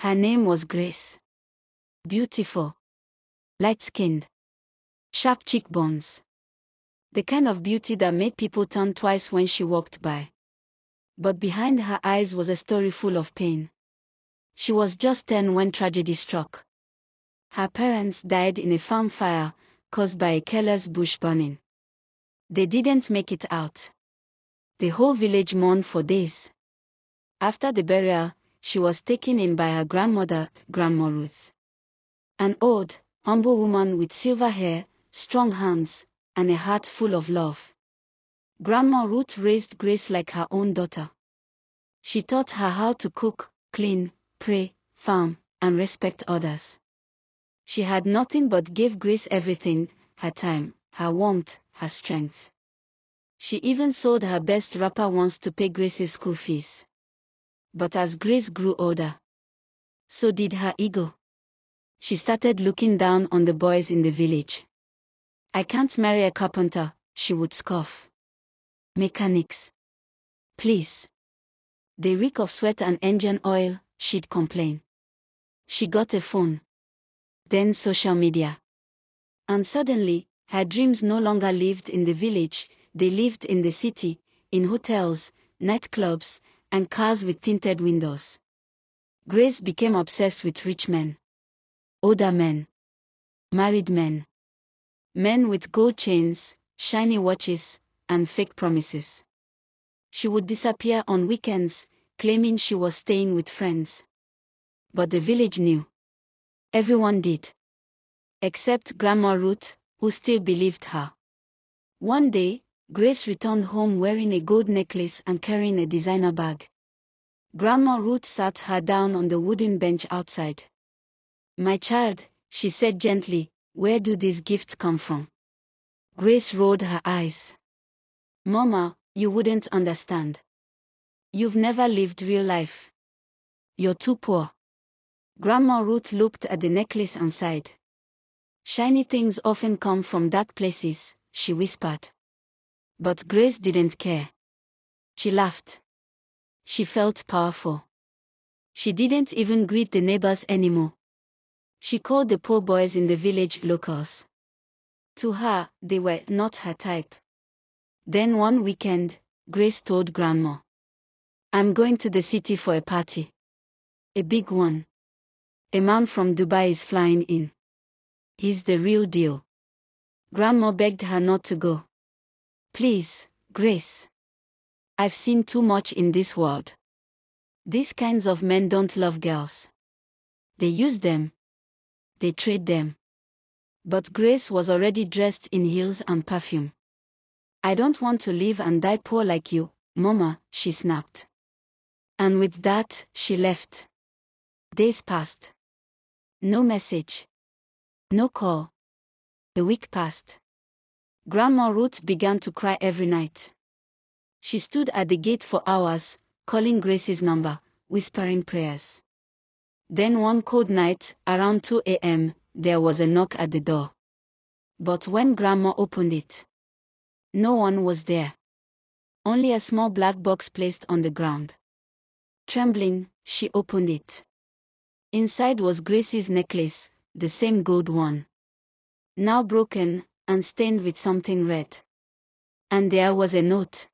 Her name was Grace. Beautiful. Light-skinned. Sharp cheekbones. The kind of beauty that made people turn twice when she walked by. But behind her eyes was a story full of pain. She was just 10 when tragedy struck. Her parents died in a farm fire caused by a careless bush burning. They didn't make it out. The whole village mourned for days. After the burial, she was taken in by her grandmother, Grandma Ruth. An old, humble woman with silver hair, strong hands, and a heart full of love. Grandma Ruth raised Grace like her own daughter. She taught her how to cook, clean, pray, farm, and respect others. She had nothing but gave Grace everything, her time, her warmth, her strength. She even sold her best wrapper once to pay Grace's school fees. But as Grace grew older, so did her ego. She started looking down on the boys in the village. I can't marry a carpenter, she would scoff. Mechanics. Please. They reek of sweat and engine oil, she'd complain. She got a phone. Then social media. And suddenly, her dreams no longer lived in the village, they lived in the city, in hotels, nightclubs, and cars with tinted windows. Grace became obsessed with rich men. Older men. Married men. Men with gold chains, shiny watches, and fake promises. She would disappear on weekends, claiming she was staying with friends. But the village knew. Everyone did. Except Grandma Ruth, who still believed her. One day, Grace returned home wearing a gold necklace and carrying a designer bag. Grandma Ruth sat her down on the wooden bench outside. My child, she said gently, where do these gifts come from? Grace rolled her eyes. Mama, you wouldn't understand. You've never lived real life. You're too poor. Grandma Ruth looked at the necklace and sighed. Shiny things often come from dark places, she whispered. But Grace didn't care. She laughed. She felt powerful. She didn't even greet the neighbors anymore. She called the poor boys in the village locals. To her, they were not her type. Then one weekend, Grace told Grandma, I'm going to the city for a party. A big one. A man from Dubai is flying in. He's the real deal. Grandma begged her not to go. Please, Grace. I've seen too much in this world. These kinds of men don't love girls. They use them. They trade them. But Grace was already dressed in heels and perfume. I don't want to live and die poor like you, Mama, she snapped. And with that, she left. Days passed. No message. No call. A week passed. Grandma Ruth began to cry every night. She stood at the gate for hours, calling Grace's number, whispering prayers. Then one cold night, around 2 a.m., there was a knock at the door. But when Grandma opened it, no one was there. Only a small black box placed on the ground. Trembling, she opened it. Inside was Grace's necklace, the same gold one. Now broken, and stained with something red. And there was a note.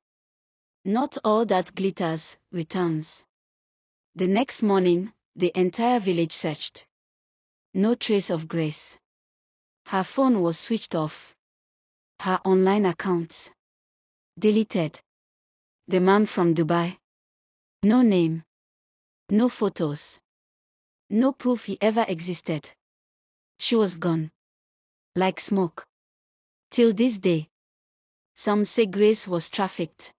Not all that glitters, returns. The next morning, the entire village searched. No trace of Grace. Her phone was switched off. Her online accounts deleted. The man from Dubai. No name. No photos. No proof he ever existed. She was gone. Like smoke. Till this day. Some say Grace was trafficked.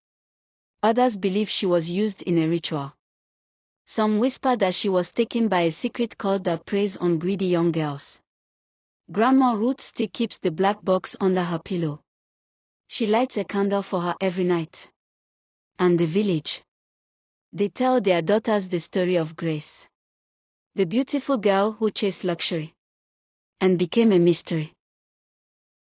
Others believe she was used in a ritual. Some whisper that she was taken by a secret cult that preys on greedy young girls. Grandma Ruth still keeps the black box under her pillow. She lights a candle for her every night. And the village. They tell their daughters the story of Grace. The beautiful girl who chased luxury. And became a mystery.